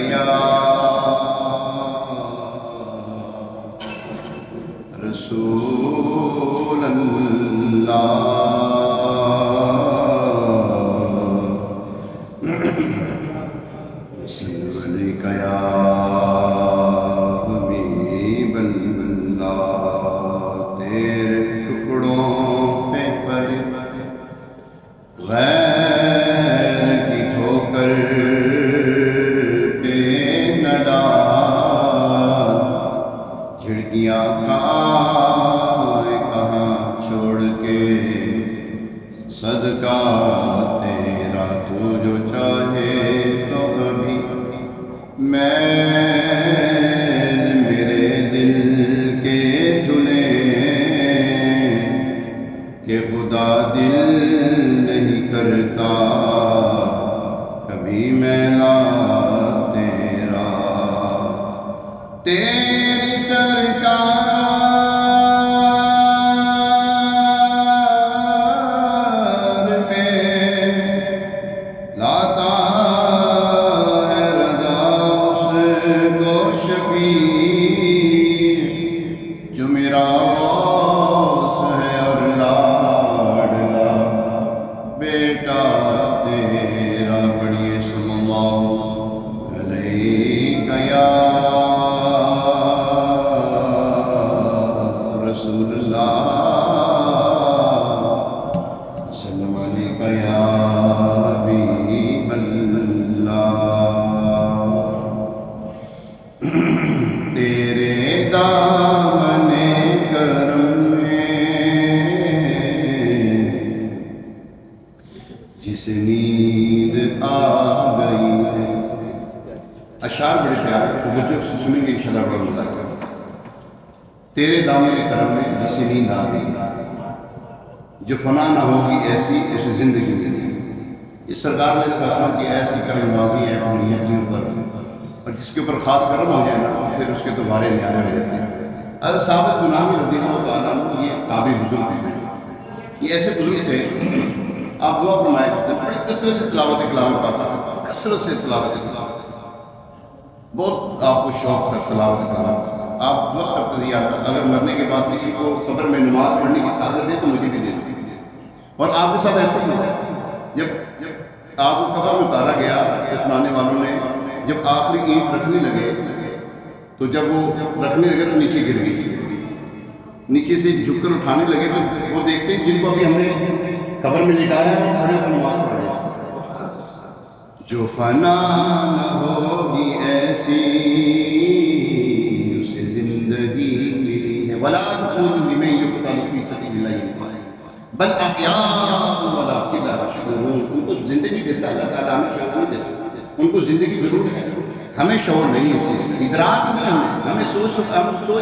یا رسول اللہ صلی علیک یا حبیب اللہ تیرے ٹکڑوں پہ پڑے غیر کی ٹھوکر پہ نہ ڈال جھڑکیاں کہاں چھوڑ کے صدقہ تیرا تو جو چاہے تو ابھی میں میرے دل کے دھلے کہ خدا دل نہیں کرتا کبھی میلا تیرا تیری سرکار میں لاتا ہے رضا اس کو شفیع جو میرا غوث ہے اور لاڈلا بیٹا تیرا پڑھیے صلی اللہ علیہ یا رسول اللہ سلام علیک یا حبیب اللہ تیرے دامن کرم میں جس نیند آ گئی ہے اشعار بڑے پیارے توجہ سے سنیں گے انشاءاللہ بڑا مزہ آئے گا تیرے دامن کرم میں جس نیند آ گئی جو فنا نہ ہوگی ایسی جیسے زندگی میں نہیں اس سرکار نے اس کا اثر کیا ایسی کرم نوازی ہے اپنی یقین پر اور جس کے اوپر خاص کرم ہو جائے نا پھر اس کے دوبارے نیارے ہو جاتے ہیں حضرت ثابت بنانی رضی اللہ تعالیٰ عنہ یہ تابع بزرگ ہیں یہ ایسے بزرگ تھے آپ دعا فرمائے کرتے ہیں بڑی کثرت سے تلاوت کلام پاتا کثرت سے تلاوت بہت آپ کو شوق ہے تلاوت کلام کا آپ دعا کرتے تھے یا اللہ اگر مرنے کے بعد کسی کو قبر میں نماز پڑھنے کی سعادت دے تو مجھے بھی دے اور آپ کے ساتھ ایسا ہی ہوتا جب آپ کو قبر میں اتارا گیا تو سنانے والوں نے جب آخری اینٹ رکھنے لگے تو جب وہ رکھنے لگے تو نیچے گر گئی نیچے سے جھک کر اٹھانے لگے تو وہ دیکھتے ہیں جن کو ابھی ہم نے قبر میں لٹایا ہے وہ کھڑے ہو کر نماز پڑھ رہے ہیں جو فنا نہ ہوگی ایسی اسے زندگی ملی ہے ولا تقولوا لمن يقتل في سبيل الله بل احیاء ولکن لا یشعرون ان کو زندگی دیتا اللہ تعالیٰ ہمیں شعور نہیں دیتا ان کو زندگی ضرور ہے ہمیں شعور نہیں اس چیز کا ادراک نہیں ہمیں سوچ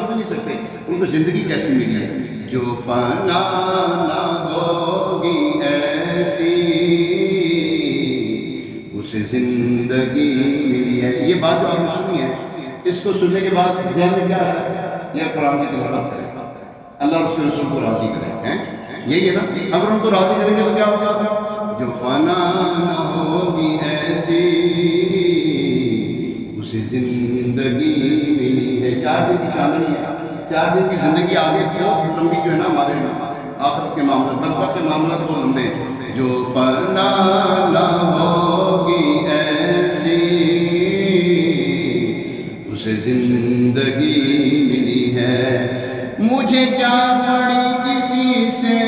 بھی نہیں سکتے ان کو زندگی کیسی ملی ہے جو فنا نہ ہوگی ایسی اسے زندگی ملی ہے یہ بات جو آپ نے سنی ہے اس کو سننے کے بعد ذہن میں کیا ہے یہ قرآن کی تلاوت کریں اللہ اور اس کے رسول کو راضی کریں یہی ہے نا اگر ان کو راضی کریں گے تو کیا ہوگا جو فنا نہ ہوگی ایسی اسے زندگی ملی ہے 4 دن کی چاندنی ہے 4 دن کی زندگی آگے بہت لمبی جو ہے نا ہمارے آخرت کے معاملات برزخ کے معاملات بہت لمبے جو فنا نہ ہوگی ایسی اسے زندگی ملی ہے مجھے کیا پڑی کسی سے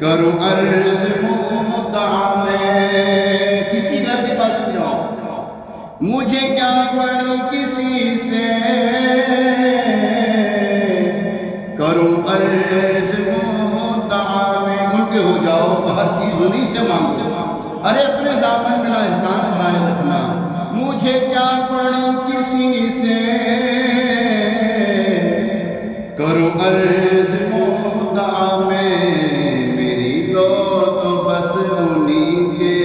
کرو عرض مدعا میں کسی گھر کے پاس بھی رہو مجھے کیا پڑی کسی سے کرو عرض مدعا میں ان کے ہو جاؤ تو ہر چیز انہی سے مانگ سے ارے اپنے دامن میں احسان فرائے رکھنا مجھے کیا پڑی کسی سے کرو عرض مدعا میں میری لو تو بس انہی کے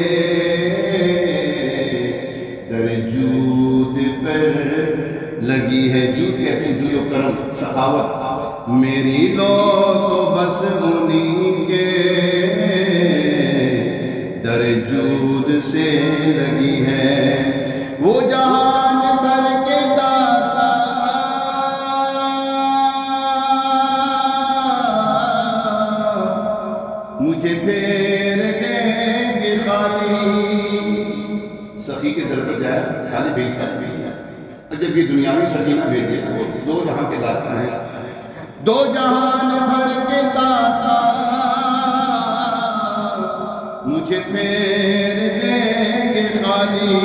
در جود پر لگی ہے جود کہتے ہیں جود و کرم سخاوت میری لو تو بس انہی کے در جود دودھ سے لگی ہے، وہ جہان بھر کے داتا مجھے پھیر دیں گے خالی۔ سخی کے در پر جائے خالی بھیجتا بھی ہے، اور جب یہ دنیاوی سخی نہ بھیجے، وہ دو جہاں کے داتا ہیں، دو جہان بھر کے داتا مجھے پھیر دیں گے خالی۔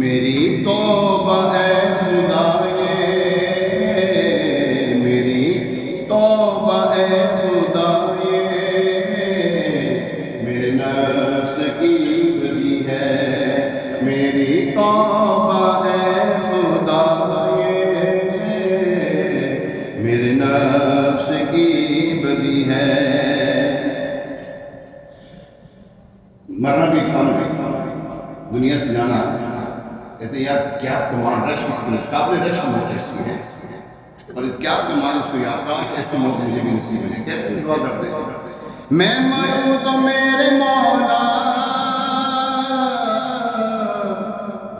میری توبہ ہے خدائے، میری توبہ ہے خدائے، میرے نفس کی بدی ہے، میری توبہ ہے خدائے، میرے نفس کی بدی ہے۔ مرنا بھی کھانا بھی، دنیا سے جانا، کہتے ہیں یار کیا کمال رش اس کو، قابل رش موت ایسی ہے، اور کیا کمال اس کو، یار کاش ایسی موت مجھے بھی نصیب ہو جائے۔ کہتے ہیں دعا کرتے ہیں، میں مروں تو میرے مولا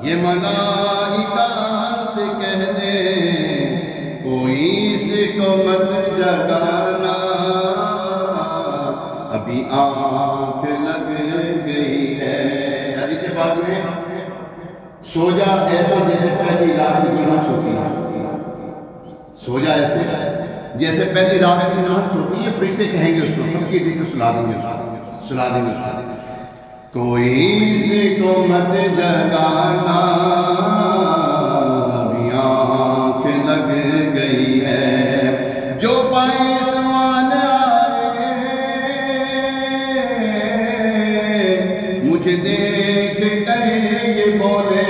یہ ملائکہ سے کہہ دے، کوئی اس کو مت جگانا، ابھی آنکھ لگ گئی ہے۔ حدیث پاک میں سو جا ایسا جیسے پہلی رات میں دلہن سوتی ہے، سو جا ایسے جیسے پہلی رات میں دلہن سوتی ہے، یہ فرشتے کہیں گے اس کو، سب کی دیکھ کے سلا دیں گے اس کو، سلا دیں گے اس کو، کوئی اس کو مت جگانا، ابھی آنکھ لگ گئی ہے، جو پائے سوال آئے مجھے دیکھ کر یہ بولے،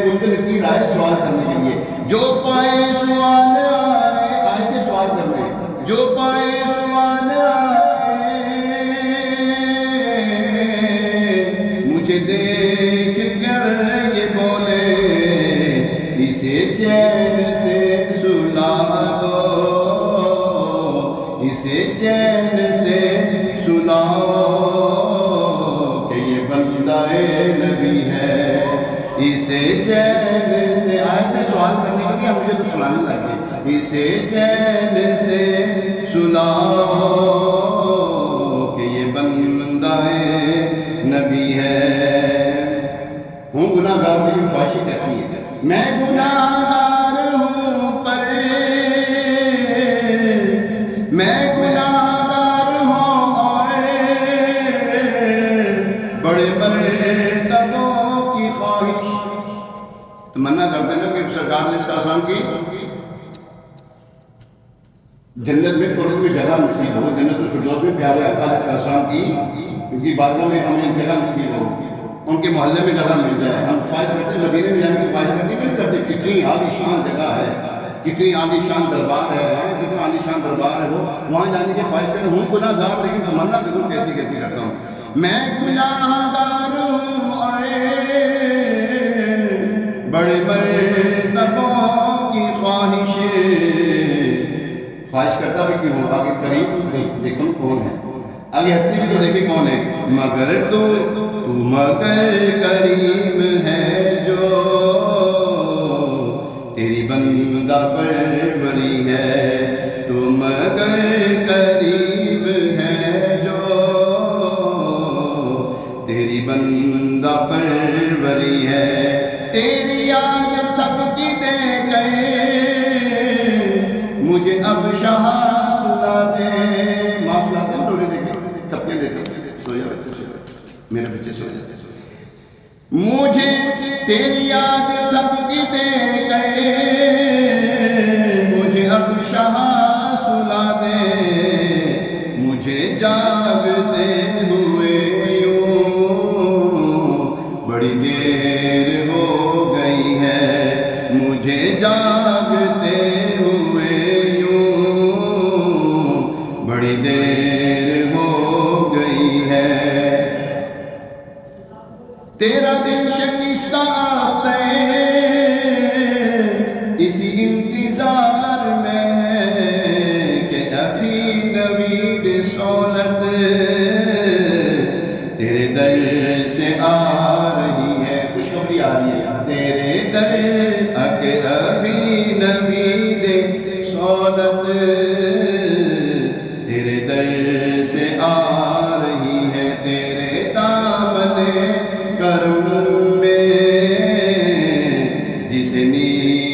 منکر کی رائے سوال کرنے کے لیے، جو پائے سوال آئے، آئے کے سوال کرنے، جو پائے سوال آئے مجھے دیکھ کر یہ بولے، اسے چین سے سلا دو، اسے چین سے سلاؤ کہ یہ بندہ نبی ہے، اسے چین سے، آئے تھے سوال کرنے کے لیے، مجھے تو سلانے لگے، اسے چین سے سلاؤ کہ یہ بندہ نبی ہے۔ ہوں گناہ گار، لیکن خواہشیں کیسی ہے، میں گناہ گار ہوں پر میں گناہ گار ہوں، اور بڑے مرتبوں کی خواہش، تمنا کرتے ہیں کہ سرکار نے اس کا آسان کی جنت میں قرب میں جگہ نصیب ہو، جنت الفردوس میں پیارے آقا علیہ السلام کی کیونکہ بارگاہ میں ہمیں جگہ نصیب ہو، ان کے محلے میں جگہ مل جائے۔ ہم خواہش کرتے ہیں مدینے میں جانے کی خواہش کرتے ہیں، کرتے کتنی عالی شان جگہ ہے، کتنی عالی شان دربار ہے، کتنی عالی شان دربار ہے، وہ وہاں جانے کی خواہش کرتے ہیں۔ ہوں گناہ گار، لیکن تمنا دیکھو کیسی کیسی کرتا ہوں، میں گناہ گار ہوں، بڑے مرتبوں کی خواہش کرتا بھی کیوں ہو، آگے قریب دیکھو کون ہے، آگے ہستی بھی تو دیکھیں کون ہے، مگر تو مگر کریم ہے جو تیری بندہ پروری ہے، تو مگر کریم ہے جو تیری بندہ پروری ہے، تیری یاد تھکتی دے گئے مجھے اب شاہ سنا دے، معاف لاتے ہیں تھوڑے دیکھیں تھپکے دیتے، سو جا بچے، سو جا میرے بچے، سو جاتے، مجھے تیری یاد تھکتی دے گئے مجھے اب شاہ سنا دے، مجھے جاگتے ہوئے یوں بڑی دیر ہو گئی ہے، مجھے جاگتے ہوئے یوں بڑی دیر ہو گئی ہے، تیرا دل شکستہ آتے اسی انتظار میں ہے کہ ابھی نوید سولت تیرے در سے آ رہی ہے، خوشخبری آ رہی ہے، تیرے در اکے ابھی نوید سوزت تیرے در سے آ رہی ہے، تیرے دامن کرم میں جسے نیند